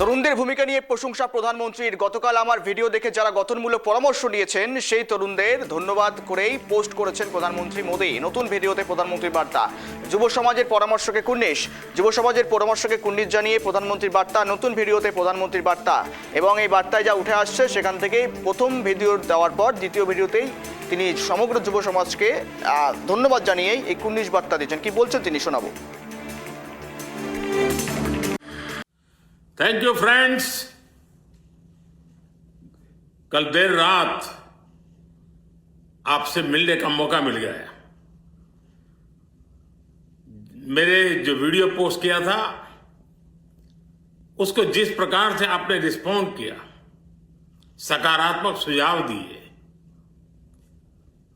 তরুণদের ভূমিকা নিয়ে প্রশংসা প্রধানমন্ত্রীর। গতকাল আমার ভিডিও দেখে যারা গঠনমূলক পরামর্শ নিয়েছেন সেই তরুণদের ধন্যবাদ করেই পোস্ট করেছেন প্রধানমন্ত্রী মোদী। নতুন ভিডিওতে প্রধানমন্ত্রীর বার্তা, যুব সমাজের পরামর্শকে কুর্নিশ। যুব সমাজের পরামর্শকে কুর্নিশ জানিয়ে প্রধানমন্ত্রীর বার্তা, নতুন ভিডিওতে প্রধানমন্ত্রীর বার্তা। এবং এই বার্তায় যা উঠে আসছে সেখান থেকেই প্রথম ভিডিও দেওয়ার পর দ্বিতীয় ভিডিওতেই তিনি সমগ্র যুব সমাজকে ধন্যবাদ জানিয়েই এই কুর্নিশ বার্তা দিয়েছেন। কি বলছেন তিনি শোনাবো। Thank you friends. कल देर रात आपसे मिलने का मौका मिल गया। मेरे जो वीडियो पोस्ट किया था उसको जिस प्रकार से आपने रिस्पॉन्ड किया, सकारात्मक सुझाव दिए,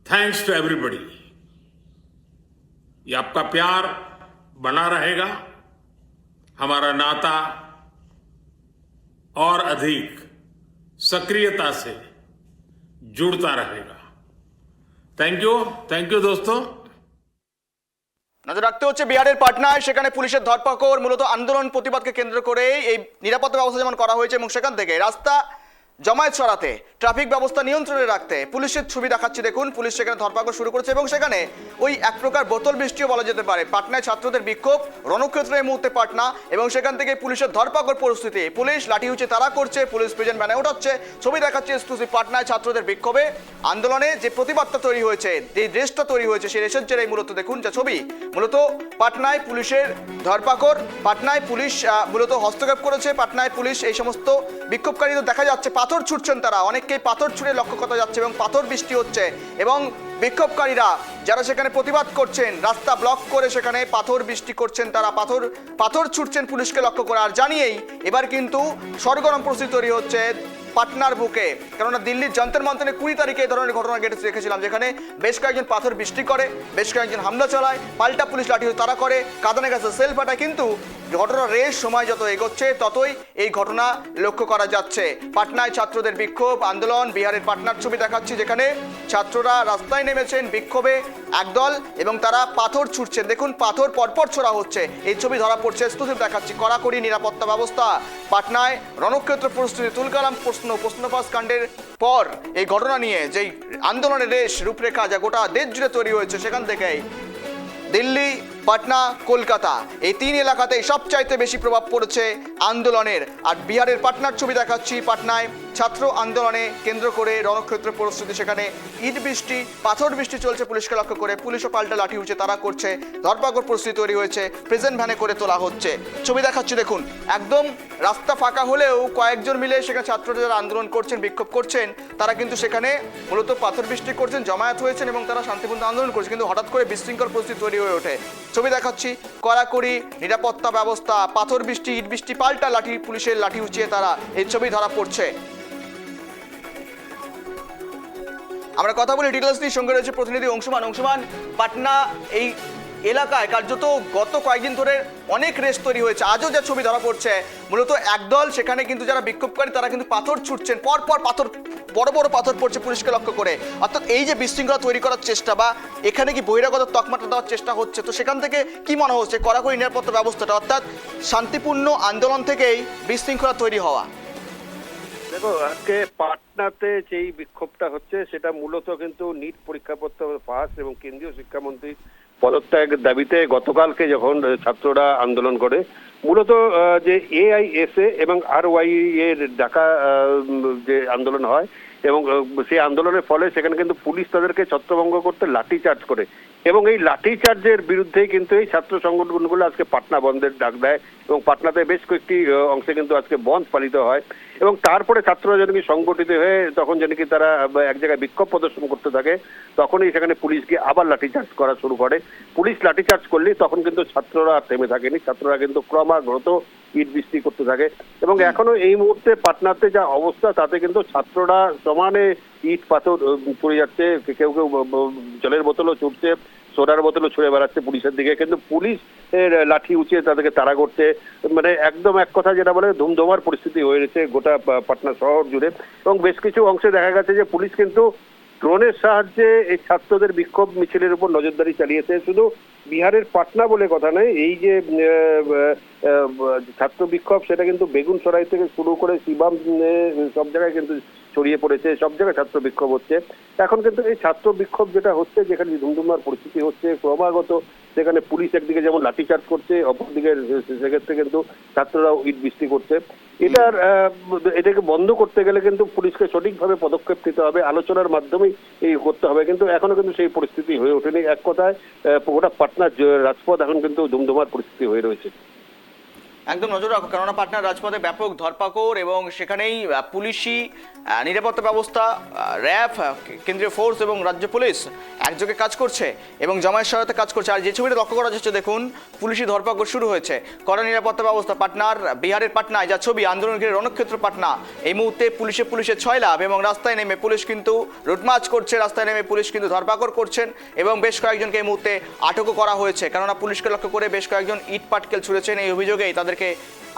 थैंक्स टू एवरीबॉडी। ये आपका प्यार बना रहेगा, हमारा नाता और अधिक सक्रियता से जुड़ता रहेगा। थैंक यू दोस्तों। নজর রাখতে হচ্ছে বিহারের পাটনায়, সেখানে পুলিশের ধরপাকড়, মূলত আন্দোলন প্রতিবাদকে কেন্দ্র করে এই নিরাপত্তা ব্যবস্থা যেমন করা হয়েছে এবং সেখান থেকে রাস্তা জমায়েত সরাতে, ট্রাফিক ব্যবস্থা নিয়ন্ত্রণে রাখতে পুলিশের ছবি দেখাচ্ছি দেখুন। পুলিশ সেখানে ধরপাকড় শুরু করেছে এবং সেখানে ওই এক প্রকার বোতল বৃষ্টিও বলা যেতে পারে। পাটনায় ছাত্রদের বিক্ষোভ, রণক্ষেত্র এই মুহূর্তে পাটনা, এবং সেখান থেকে পুলিশের ধরপাকড় পরিস্থিতি। পুলিশ লাঠিউঁচি তারা করছে, পুলিশ প্রেজেন্ট ভ্যানে ওঠাচ্ছে। ছবি দেখাচ্ছে এক্সক্লুসিভ। পাটনায় ছাত্রদের বিক্ষোভে, আন্দোলনে যে প্রতিবাদটা তৈরি হয়েছে, যে রেসটা তৈরি হয়েছে, সেই রেসের জেরেই মূলত দেখুন যে ছবি। মূলত পাটনায় পুলিশের ধরপাকড়, পাটনায় পুলিশ মূলত হস্তক্ষেপ করেছে। পাটনায় পুলিশ এই সমস্ত বিক্ষোভকারীদের দেখা যাচ্ছে পাথর ছুটছেন, তারা অনেককেই পাথর ছুঁড়ে লক্ষ্য করা যাচ্ছে এবং পাথর বৃষ্টি হচ্ছে। এবং বিক্ষোভকারীরা যারা সেখানে প্রতিবাদ করছেন, রাস্তা ব্লক করে সেখানে পাথর বৃষ্টি করছেন, তারা পাথর ছুটছেন পুলিশকে লক্ষ্য করে। আর জানিয়েই এবার কিন্তু সরগরম পরিস্থিতি তৈরি হচ্ছে পাটনার বুকে। কেননা দিল্লির যন্তর মন্তরে 20 তারিখে এই ধরনের ঘটনা ঘটেছে দেখেছিলাম, যেখানে বেশ কয়েকজন পাথর বৃষ্টি করে, বেশ কয়েকজন হামলা চালায়, পাল্টা পুলিশ লাঠি তারা করে, কাঁদানে গাছে সেল ফাটায়। কিন্তু ঘটনার রেস সময় যত এগোচ্ছে ততই এই ঘটনা লক্ষ্য করা যাচ্ছে। পাটনায় ছাত্রদের বিক্ষোভ, আন্দোলন। বিহারের পাটনার ছবি দেখাচ্ছি, যেখানে ছাত্ররা রাস্তায় নেমেছেন বিক্ষোভে একদল এবং তারা পাথর ছুটছেন। দেখুন পাথর পরপর ছোড়া হচ্ছে, এই ছবি ধরা পড়ছে। এক্সক্লুসিভ দেখাচ্ছি। কড়াকড়ি নিরাপত্তা ব্যবস্থা। পাটনায় রণক্ষেত্র পরিস্থিতি। তুলকালাম প্রশ্নফাঁস কাণ্ডের পর এই ঘটনা নিয়ে যেই আন্দোলনের রেশ রূপরেখা যা গোটা দেশ জুড়ে তৈরি হয়েছে, সেখান থেকেই দিল্লি, পাটনা, কলকাতা এই তিন এলাকাতেই সবচাইতে বেশি প্রভাব পড়েছে আন্দোলনের। আর বিহারের পাটনার ছবি দেখাচ্ছি। পাটনায় ছাত্র আন্দোলনে কেন্দ্র করে রণক্ষেত্র পরিস্থিতি, সেখানে ইট বৃষ্টি, পাথর বৃষ্টি চলছে পুলিশকে লক্ষ্য করে। পুলিশও পাল্টা লাঠি উঁচে তারা করছে, ধরপাকড় পরিস্থিতি তৈরি হয়েছে, প্রেজেন্ট ভ্যানে করে তোলা হচ্ছে। ছবি দেখাচ্ছি দেখুন। একদম রাস্তা ফাঁকা হলেও কয়েকজন মিলে সেখানে ছাত্ররা যারা আন্দোলন করছেন, বিক্ষোভ করছেন, তারা কিন্তু সেখানে মূলত পাথর বৃষ্টি করছেন, জমায়েত হয়েছেন এবং তারা শান্তিপূর্ণ আন্দোলন করছে। কিন্তু হঠাৎ করে বিশৃঙ্খল পরিস্থিতি তৈরি হয়ে ওঠে। ছবি দেখাচ্ছি। কড়াকড়ি নিরাপত্তা ব্যবস্থা, পাথর বৃষ্টি, ইট বৃষ্টি, পাল্টা লাঠি, পুলিশের লাঠি উঁচিয়ে তারা, এই ছবি ধরা পড়ছে। আমরা কথা বলি ডিটেলস নিয়ে, সঙ্গে রয়েছে প্রতিনিধি অংশুমান। পাটনা এই এলাকায় কার্যত গত কয়েকদিন ধরে অনেক রেস তৈরি হয়েছে। আজও যা ছবি ধরা পড়ছে, মূলত একদল সেখানে কিন্তু যারা বিক্ষোভকারী তারা কিন্তু পাথর ছুটছেন, পরপর পাথর, বড় বড় পাথর পড়ছে পুলিশকে লক্ষ্য করে। অর্থাৎ এই যে বিশৃঙ্খলা তৈরি করার চেষ্টা বা এখানে কি বহিরাগত তকমাটা দেওয়ার চেষ্টা হচ্ছে, তো সেখান থেকে কি মনে হচ্ছে কড়াকড়ি নিরাপত্তা ব্যবস্থাটা, অর্থাৎ শান্তিপূর্ণ আন্দোলন থেকেই বিশৃঙ্খলা তৈরি হওয়া? দেখো, আজকে পাটনাতে যেই বিক্ষোভটা হচ্ছে সেটা মূলত কিন্তু নিট পরীক্ষাপত্র ফাঁস এবং কেন্দ্রীয় শিক্ষামন্ত্রী পদত্যাগের দাবিতে গতকালকে যখন ছাত্ররা আন্দোলন করে, মূলত যে এআইএসএ এবং আরওয়াই এর ডাকা যে আন্দোলন হয় এবং সেই আন্দোলনের ফলে সেখানে কিন্তু পুলিশ তাদেরকে ছত্রভঙ্গ করতে লাঠিচার্জ করে এবং এই লাঠিচার্জের বিরুদ্ধেই কিন্তু এই ছাত্র সংগঠনগুলো আজকে পাটনা বন্ধের ডাক দেয় এবং পাটনাতে বেশ কয়েকটি অংশে কিন্তু আজকে বন্ধ পালিত হয়। এবং তারপরে ছাত্ররা যেন কি সংগঠিত হয়ে তখন যেন কি তারা এক জায়গায় বিক্ষোভ প্রদর্শন করতে থাকে, তখনই সেখানে পুলিশ গিয়ে আবার লাঠিচার্জ করা শুরু করে। পুলিশ লাঠিচার্জ করলেই তখন কিন্তু ছাত্ররা থেমে থাকেনি, ছাত্ররা কিন্তু ক্রমাগত ইট বৃষ্টি করতে থাকে এবং এখনো এই মুহূর্তে পাটনাতে যা অবস্থা তাতে কিন্তু ছাত্ররা সমানে ইট পাথর ছুড়ে যাচ্ছে, কেউ কেউ জলের বোতলও ছুটছে, সোডার বোতলও ছুড়ে বেড়াচ্ছে পুলিশের দিকে, কিন্তু পুলিশ লাঠি উঁচিয়ে তাদেরকে তাড়া করছে। মানে একদম এক কথা যেটা বলে ধুমধুমার পরিস্থিতি হয়ে রয়েছে গোটা পাটনা শহর জুড়ে এবং বেশ কিছু অংশে দেখা গেছে যে পুলিশ কিন্তু ড্রোনের সাহায্যে এই ছাত্রদের বিক্ষোভ মিছিলের উপর নজরদারি চালিয়েছে। শুধু বিহারের পাটনা বলে কথা নয়, এই যে ছাত্র বিক্ষোভ সেটা কিন্তু বেগুনসরাই থেকে শুরু করে শিবাম সব জায়গায় কিন্তু ছড়িয়ে পড়েছে, সব জায়গায় ছাত্র বিক্ষোভ হচ্ছে। এখন কিন্তু এই ছাত্র বিক্ষোভ যেটা হচ্ছে, যেখানে ধুমধুমার পরিস্থিতি হচ্ছে ক্রমাগত, সেখানে পুলিশ একদিকে যেমন লাঠিচার্জ করছে, অপরদিকে সেক্ষেত্রে কিন্তু ছাত্ররাও ইট বৃষ্টি করছে। এটাকে বন্ধ করতে গেলে কিন্তু পুলিশকে সঠিকভাবে পদক্ষেপ নিতে হবে, আলোচনার মাধ্যমেই এই করতে হবে। কিন্তু এখনো কিন্তু সেই পরিস্থিতি হয়ে ওঠেনি। এক কথায় গোটা পাটনার রাজপথ এখন কিন্তু ধুমধুমার পরিস্থিতি হয়ে রয়েছে। একদম নজর রাখো, কেননা পাটনার রাজপথে ব্যাপক ধরপাকড় এবং সেখানেই পুলিশি নিরাপত্তা ব্যবস্থা, র্যাব, কেন্দ্রীয় ফোর্স এবং রাজ্য পুলিশ একযোগে কাজ করছে এবং জামায়াত সহায়তা কাজ করছে। আর যে ছবিটা লক্ষ্য করা যাচ্ছে, দেখুন পুলিশি ধরপাকড় শুরু হয়েছে, কড়া নিরাপত্তা ব্যবস্থা। পাটনার, বিহারের পাটনায় যা ছবি, আন্দোলন ঘিরে রণক্ষেত্র পাটনা। এই মুহূর্তে পুলিশের ছয় লাভ এবং রাস্তায় নেমে পুলিশ কিন্তু রুটমার্চ করছে, রাস্তায় নেমে পুলিশ কিন্তু ধরপাকড় করছেন এবং বেশ কয়েকজনকে এই মুহূর্তে আটকও করা হয়েছে, কেননা পুলিশকে লক্ষ্য করে বেশ কয়েকজন ইট পাটকেল ছুঁড়েছেন। এই অভিযোগেই তাদেরকে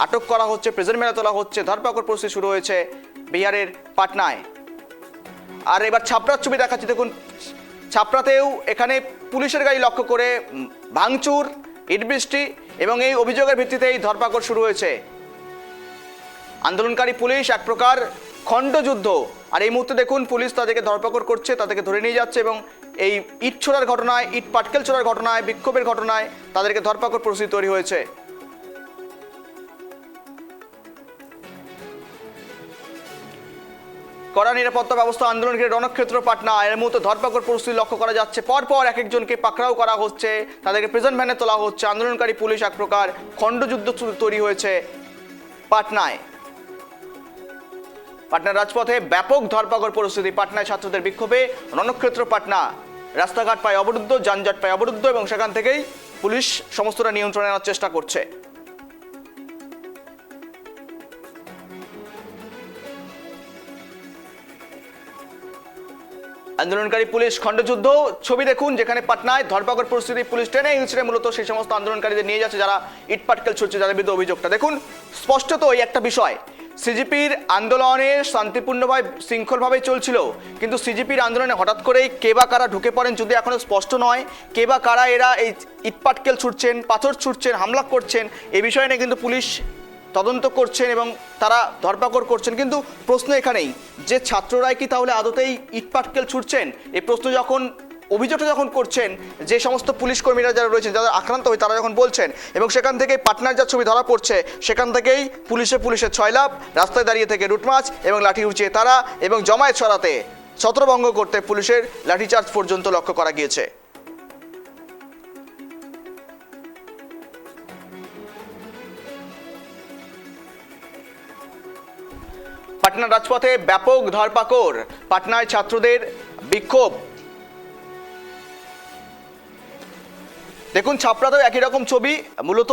আটক করা হচ্ছে, প্রেজেন্ট মেলা তোলা হচ্ছে, ধরপাকড় পরিস্থিতি শুরু হয়েছে বিহারের পাটনায়। আর এবার ছাপড়ার ছবি দেখাচ্ছি, দেখুন ছাপড়াতেও এখানে পুলিশের গাড়ি লক্ষ্য করে ভাঙচুর, ইট বৃষ্টি এবং এই অভিযোগের ভিত্তিতেই ধরপাকড় শুরু হয়েছে। আন্দোলনকারী পুলিশ এক প্রকার খণ্ডযুদ্ধ। আর এই মুহূর্তে দেখুন পুলিশ তাদেরকে ধরপাকড় করছে, তাদেরকে ধরে নিয়ে যাচ্ছে এবং এই ইট ছোড়ার ঘটনায়, ইট পাটকেল ছোড়ার ঘটনায়, বিক্ষোভের ঘটনায় তাদেরকে ধরপাকড় পরিস্থিতি তৈরি হয়েছে। কড়া নিরাপত্তা ব্যবস্থা, আন্দোলন ঘিরে রণক্ষেত্র পাটনা। এর মুহূর্তে ধরপাকড় পরিস্থিতি লক্ষ্য করা যাচ্ছে, পরপর এক একজনকে পাকড়াও করা হচ্ছে, তাদেরকে প্রেজেন্ট ভ্যানে তোলা হচ্ছে। আন্দোলনকারী পুলিশ এক প্রকার খণ্ডযুদ্ধ তৈরি হয়েছে পাটনায়। পাটনার রাজপথে ব্যাপক ধরপাকড় পরিস্থিতি, পাটনায় ছাত্রদের বিক্ষোভে রণক্ষেত্র পাটনা। রাস্তাঘাট পায় অবরুদ্ধ, যানজট পায় অবরুদ্ধ এবং সেখান থেকেই পুলিশ সমস্তটা নিয়ন্ত্রণে আনার চেষ্টা করছে। আন্দোলনকারী পুলিশ খণ্ডযুদ্ধ ছবি দেখুন, যেখানে পাটনায় ধরপাকড় পরিস্থিতি, পুলিশ টেনে হিঁচড়ে মূলত সেই সমস্ত আন্দোলনকারীদের নিয়ে যাচ্ছে যারা ইটপাটকেল ছুটছে, যাদের বিরুদ্ধে অভিযোগটা দেখুন। স্পষ্টত এই একটা বিষয়, সিজিপির আন্দোলনে শান্তিপূর্ণভাবে শৃঙ্খলভাবে চলছিল, কিন্তু সিজিপির আন্দোলনে হঠাৎ করেই কে বা কারা ঢুকে পড়েন যদি এখনো স্পষ্ট নয়। কে বা কারা এরা এই ইটপাটকেল ছুটছেন, পাথর ছুটছেন, হামলা করছেন, এই বিষয় নিয়ে কিন্তু পুলিশ তদন্ত করছেন এবং তারা ধরপাকড় করছেন। কিন্তু প্রশ্ন এখানেই যে ছাত্ররাই কি তাহলে আদতেই ইটপাটকেল ছুটছেন, এই প্রশ্ন যখন, অভিযোগটা যখন করছেন যে সমস্ত পুলিশ কর্মীরা যারা রয়েছেন, যারা আক্রান্ত হয়, তারা যখন বলছেন এবং সেখান থেকেই পাটনার যা ছবি ধরা পড়ছে, সেখান থেকেই পুলিশের ছয় লাভ, রাস্তায় দাঁড়িয়ে থেকে রুটমার্চ এবং লাঠি উঁচিয়ে তারা এবং জমায়েত সরাতে, ছত্রভঙ্গ করতে পুলিশের লাঠিচার্জ পর্যন্ত লক্ষ্য করা গিয়েছে। পাটনার রাজপথে ব্যাপক ধরপাকড়, পাটনায় ছাত্রদের বিক্ষোভ। দেখুন ছাপড়াতেও একই রকম ছবি, মূলত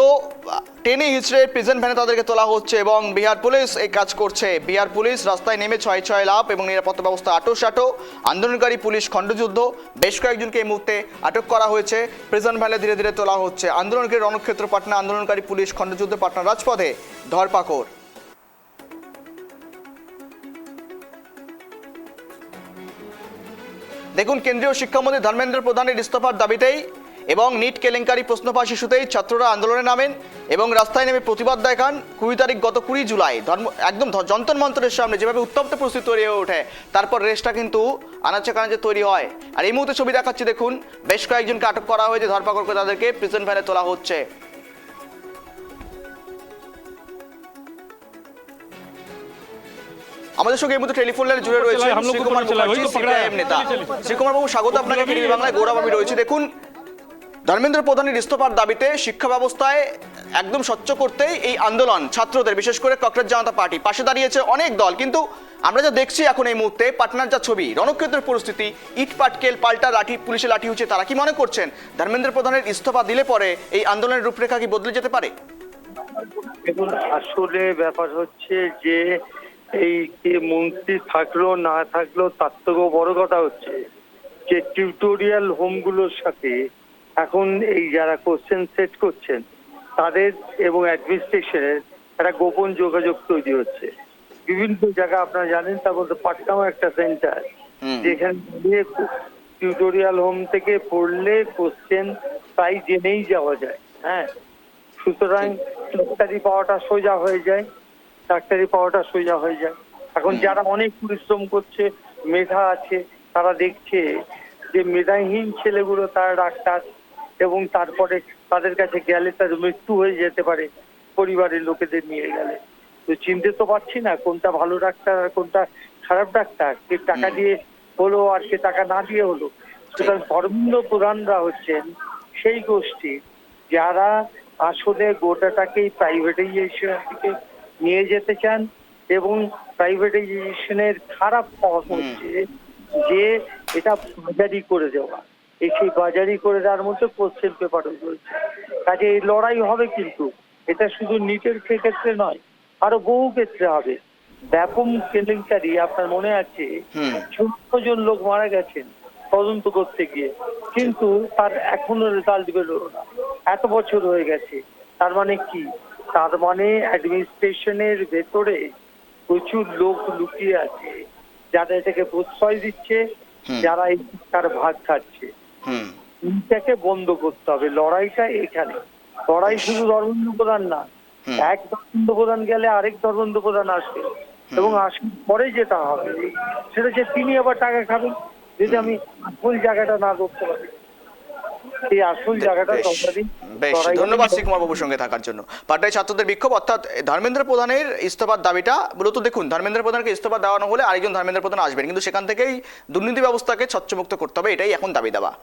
টেনে হিচড়ে প্রেজেন্ট ভ্যানে তাদেরকে তোলা হচ্ছে এবং বিহার পুলিশ এই কাজ করছে। বিহার পুলিশ রাস্তায় নেমে ছয় লাভ এবং নিরাপত্তা ব্যবস্থা আটোসাটো। আন্দোলনকারী পুলিশ খণ্ডযুদ্ধ, বেশ কয়েকজনকে এই মুহূর্তে আটক করা হয়েছে, প্রেজেন্ট ভ্যানে ধীরে ধীরে তোলা হচ্ছে। আন্দোলনকারী রণক্ষেত্র পাটনা, আন্দোলনকারী পুলিশ খণ্ডযুদ্ধ, পাটনার রাজপথে ধরপাকড়। দেখুন কেন্দ্রীয় শিক্ষামন্ত্রী ধর্মেন্দ্র প্রধানের ইস্তফার দাবিতেই এবং নিট কেলেঙ্কারি প্রশ্নপাশ ইস্যুতেই ছাত্ররা আন্দোলনে নামেন এবং রাস্তায় নেমে প্রতিবাদ দেখান। 20 তারিখ, গত 20 জুলাই একদম যন্তর মন্তরের সামনে যেভাবে উত্তপ্ত পরিস্থিতি তৈরি হয়ে ওঠে, তারপর রেসটা কিন্তু আনাচে কানাচে তৈরি হয়। আর এই মুহূর্তে ছবি দেখাচ্ছি, দেখুন বেশ কয়েকজনকে আটক করা হয়েছে, ধরপাকড় করে তাদেরকে প্রেজেন্ট ভ্যানে তোলা হচ্ছে। আমাদের সঙ্গে এই মুহূর্তে টেলিফোন লাইনে জুড়ে রয়েছে শ্রীকুমার মুখার্জি, সিপিআইএম নেতা। শ্রীকুমার বাবু, স্বাগত আপনাকে টিভি বাংলায়। গৌরব আমি রয়েছে। দেখুন ধর্মেন্দ্র প্রধানের ইস্তফার দাবিতে শিক্ষা ব্যবস্থায় একদম স্বচ্ছ করতেই এই আন্দোলন ছাত্রদের, বিশেষ করে কংগ্রেস জনতা পার্টি পাশে দাঁড়িয়েছে অনেক দল। কিন্তু আমরা যা দেখছি এখন এই মুহূর্তে পাটনার যা ছবি, রণক্ষেত্রের পরিস্থিতি, ইট পাটকেল, পাল্টা লাঠি, পুলিশের লাঠি উঠছে, তারা কি মনে করছেন ধর্মেন্দ্র প্রধানের ইস্তফা দিলে পরে এই আন্দোলনের রূপরেখা কি বদলে যেতে পারে? আসলে ব্যাপার হচ্ছে যে এই কে মন্ত্রী থাকলো না থাকলো তার থেকেও বড় কথা হচ্ছে যে টিউটোরিয়াল হোমগুলোর সাথে এখন এই যারা কোশ্চেন সেট করছেন তাদের এবং অ্যাডমিনিস্ট্রেশনের একটা গোপন যোগাযোগ তৈরি হচ্ছে বিভিন্ন জায়গায়। আপনারা জানেন তার মধ্যে পাটনাও একটা সেন্টার, যেখানে টিউটোরিয়াল হোম থেকে পড়লে কোশ্চেন প্রায় জেনেই যাওয়া যায়। হ্যাঁ, সুতরাং ডাক্তারি পাওয়াটা সোজা হয়ে যায়, এখন যারা অনেক পরিশ্রম করছে, মেধা আছে, তারা দেখছে যে মেধাহীন ছেলেগুলো তারা ডাক্তার, এবং তারপরে তাদের কাছে গেলে তার মৃত্যু হয়ে যেতে পারে পরিবারের লোকেদের নিয়ে গেলে। তো চিনতে তো পারছি না কোনটা ভালো ডাক্তার আর কোনটা খারাপ ডাক্তার, কে টাকা দিয়ে হলো আর কে টাকা না দিয়ে হলো। সুতরাং ধর্মীয় প্রধানরা হচ্ছেন সেই গোষ্ঠী যারা আসলে গোটাটাকেই প্রাইভেটাইজেশনের দিকে নিয়ে যেতে চান, এবং প্রাইভেটাইজেশনের খারাপ ফল হচ্ছে যে এটা বাজারি করে দেওয়া, সেই বাজারি করে দেওয়ার মধ্যে কোশ্চেন পেপারও রয়েছে। কাজে এই লড়াই হবে, কিন্তু এটা শুধু নিটের ক্ষেত্রে নয়, আরো বহু ক্ষেত্রে হবে। ব্যাপক কেলেঙ্কারি, আপনার মনে আছে 14 জন লোক মারা গেছেন তদন্ত করতে গিয়ে, কিন্তু তার এখনো রেজাল্ট বেরোলো না, এত বছর হয়ে গেছে। তার মানে কি? তার মানে অ্যাডমিনিস্ট্রেশনের ভেতরে প্রচুর লোক লুকিয়ে আছে যারা এটাকে প্রশ্রয় দিচ্ছে, যারা এই শিক্ষার ভাগ খাচ্ছে। এটাকে বন্ধ করতে হবে। লড়াইটা এখানে, লড়াই শুধু ধর্মেন্দ্র প্রধান না, এক ধর্মেন্দ্র প্রধান গেলে আরেক ধর্মেন্দ্র প্রধান আসবে, এবং আসার পরে যেটা হবে সেটা হচ্ছে তিনি আবার টাকা খাবেন যদি আমি আসল জায়গাটা না করতে পারি। এই আসল জায়গাটা বেশ, ধন্যবাদ শ্রী কুমার বাবুর সঙ্গে থাকার জন্য। পাটনায় ছাত্রদের বিক্ষোভ, অর্থাৎ ধর্মেন্দ্র প্রধানের ইস্তফার দাবিটা মূলত, দেখুন, ধর্মেন্দ্র প্রধানকে ইস্তফা দেওয়ানো হলে আরেকজন ধর্মেন্দ্র প্রধান আসবেন, কিন্তু সেখান থেকেই দুর্নীতি ব্যবস্থাকে স্বচ্ছমুক্ত করতে হবে, এটাই এখন দাবি দেওয়া।